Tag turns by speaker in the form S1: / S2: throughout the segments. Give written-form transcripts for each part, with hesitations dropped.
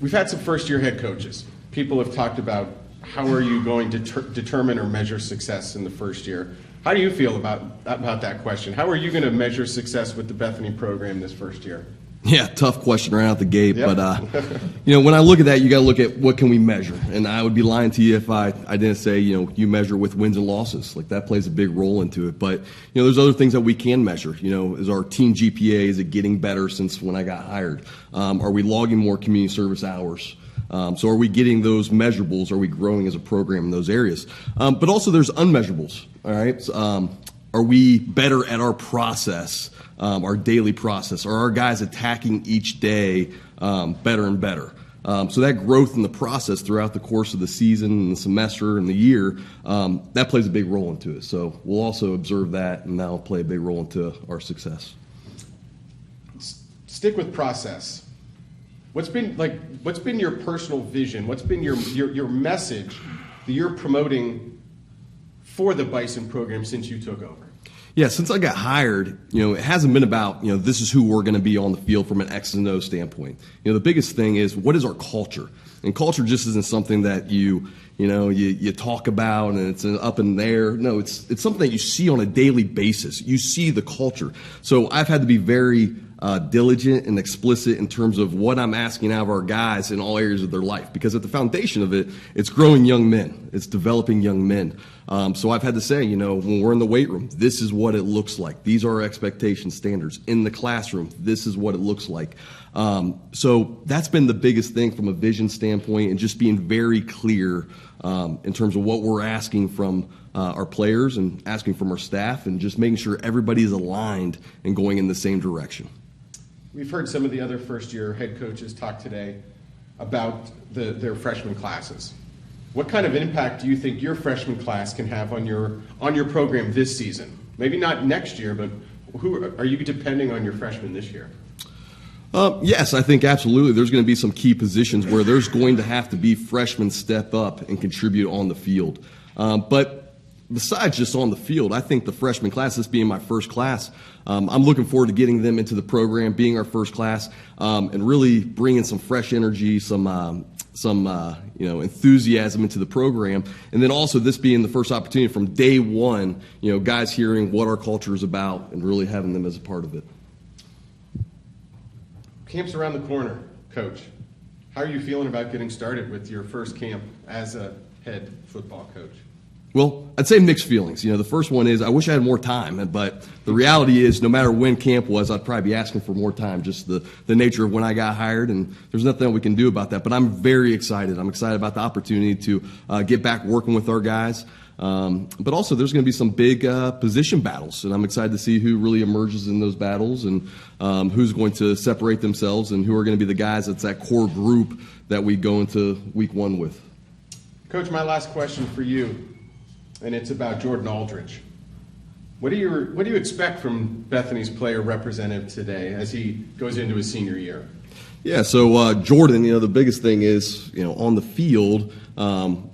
S1: we've had some first-year head coaches. People have talked about how are you going to determine or measure success in the first year. How do you feel about that question? How are you going to measure success with the Bethany program this first year?
S2: Yeah, tough question right out the gate.
S1: Yep.
S2: But, when I look at that, you got to look at what can we measure. And I would be lying to you if I didn't say, you measure with wins and losses. Like, that plays a big role into it. But, there's other things that we can measure. Is our team GPA, is it getting better since when I got hired? Are we logging more community service hours? So are we getting those measurables? Are we growing as a program in those areas? But also there's unmeasurables, all right? Are we better at our process, our daily process? Are our guys attacking each day better and better? So that growth in the process throughout the course of the season and the semester and the year, that plays a big role into it. So we'll also observe that, and that'll play a big role into our success.
S1: Stick with process. What's been your personal vision? What's been your message that you're promoting for the Bison program since you took over?
S2: Yeah, since I got hired, it hasn't been about, this is who we're going to be on the field from an X and O standpoint. The biggest thing is, what is our culture? And culture just isn't something that you talk about and it's up in there. No, it's something that you see on a daily basis. You see the culture. So I've had to be very diligent and explicit in terms of what I'm asking out of our guys in all areas of their life, because at the foundation of it, it's growing young men, it's developing young men. So I've had to say, when we're in the weight room, this is what it looks like. These are our expectation standards. In the classroom, this is what it looks like. So that's been the biggest thing from a vision standpoint, and just being very clear in terms of what we're asking from our players and asking from our staff, and just making sure everybody is aligned and going in the same direction.
S1: We've heard some of the other first-year head coaches talk today about their freshman classes. What kind of impact do you think your freshman class can have on your program this season? Maybe not next year, but who are you depending on your freshmen this year?
S2: Yes, I think absolutely. There's going to be some key positions where there's going to have to be freshmen step up and contribute on the field. But besides just on the field, I think the freshman class, this being my first class, I'm looking forward to getting them into the program, being our first class, and really bringing some fresh energy, some enthusiasm into the program. And then also this being the first opportunity from day one, guys hearing what our culture is about and really having them as a part of it.
S1: Camp's around the corner, Coach. How are you feeling about getting started with your first camp as a head football coach?
S2: Well, I'd say mixed feelings. The first one is I wish I had more time, but the reality is no matter when camp was, I'd probably be asking for more time, just the nature of when I got hired, and there's nothing that we can do about that. But I'm very excited. I'm excited about the opportunity to get back working with our guys. But also there's going to be some big position battles, and I'm excited to see who really emerges in those battles, and who's going to separate themselves, and who are going to be the guys that's that core group that we go into week one with.
S1: Coach, my last question for you, and it's about Jordan Aldridge. What do you expect from Bethany's player representative today as he goes into his senior year?
S2: Yeah, so Jordan, the biggest thing is, on the field,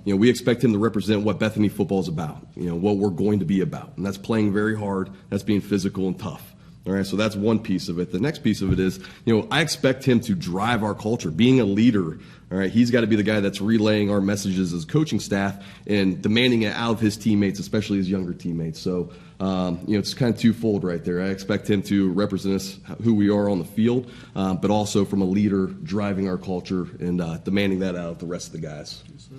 S2: we expect him to represent what Bethany football is about, what we're going to be about. And that's playing very hard, that's being physical and tough. All right, so that's one piece of it. The next piece of it is, I expect him to drive our culture, being a leader. All right, he's got to be the guy that's relaying our messages as coaching staff and demanding it out of his teammates, especially his younger teammates. So, it's kind of twofold right there. I expect him to represent us, who we are on the field, but also from a leader driving our culture and demanding that out of the rest of the guys.
S1: Yes, sir.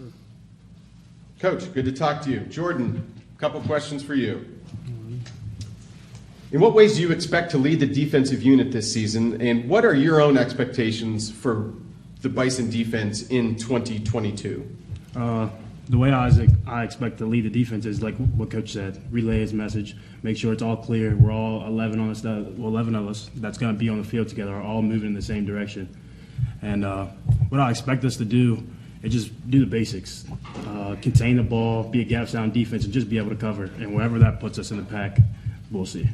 S1: Coach, good to talk to you. Jordan, a couple questions for you. In what ways do you expect to lead the defensive unit this season, and what are your own expectations for the Bison defense in 2022?
S3: The way I expect to lead the defense is like what Coach said, relay his message, make sure it's all clear. We're all 11 of us that's going to be on the field together are all moving in the same direction. And what I expect us to do is just do the basics, contain the ball, be a gap-sound defense, and just be able to cover. And wherever that puts us in the pack, we'll see.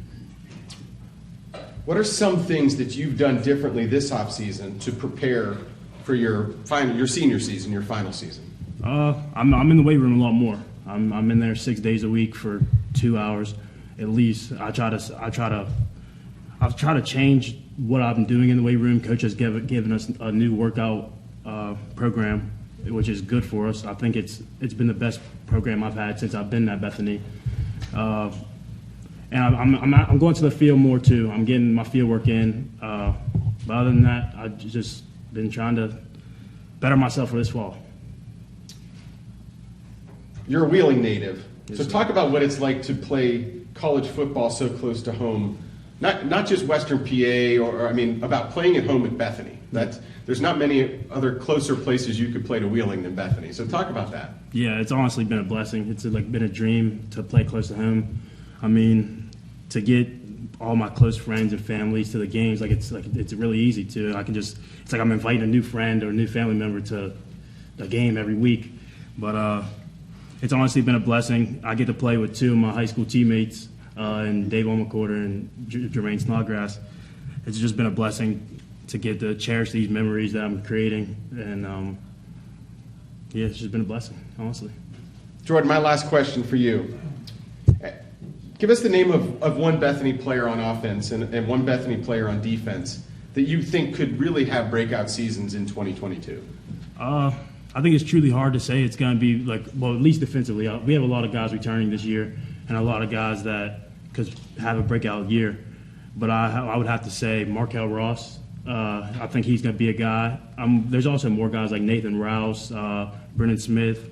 S1: What are some things that you've done differently this offseason to prepare for your senior season, your final season?
S3: I'm in the weight room a lot more. I'm in there 6 days a week for 2 hours at least. I try to change what I've been doing in the weight room. Coach has given us a new workout program, which is good for us. I think it's been the best program I've had since I've been at Bethany. And I'm going to the field more too. I'm getting my field work in. But other than that, I've just been trying to better myself for this fall.
S1: You're a Wheeling native,
S3: Yes,
S1: so
S3: sir.
S1: talk about what it's like to play college football so close to home. Not just Western PA, or I mean, about playing at home at Bethany. There's not many other closer places you could play to Wheeling than Bethany. So talk about that.
S3: Yeah, it's honestly been a blessing. It's like been a dream to play close to home. I mean, to get all my close friends and families to the games, it's really easy to. It's like I'm inviting a new friend or a new family member to the game every week. But it's honestly been a blessing. I get to play with two of my high school teammates, and Dave Olmacorder and Jermaine Snodgrass. It's just been a blessing to get to cherish these memories that I'm creating, and yeah, it's just been a blessing, honestly.
S1: Jordan, my last question for you. Give us the name of one Bethany player on offense and one Bethany player on defense that you think could really have breakout seasons in 2022.
S3: I think it's truly hard to say. It's going to be at least defensively. We have a lot of guys returning this year and a lot of guys that could have a breakout year. But I would have to say Markel Ross. I think he's going to be a guy. There's also more guys like Nathan Rouse, Brennan Smith.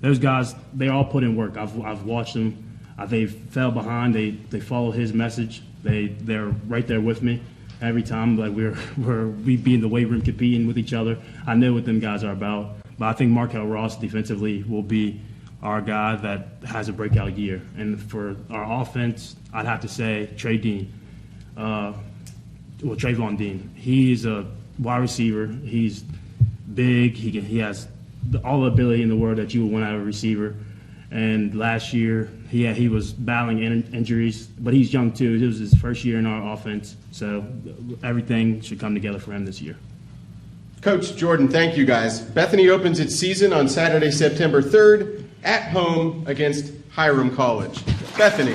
S3: Those guys, they all put in work. I've watched them. They fell behind. They follow his message. They're right there with me every time. Like we be in the weight room competing with each other. I know what them guys are about. But I think Markel Ross defensively will be our guy that has a breakout year. And for our offense, I'd have to say Trey Dean. Trayvon Dean. He's a wide receiver. He's big. He has all the ability in the world that you would want out of a receiver. And last year, he was battling injuries, but he's young too. It was his first year in our offense, so everything should come together for him this year.
S1: Coach Jordan, thank you guys. Bethany opens its season on Saturday, September 3rd at home against Hiram College. Bethany.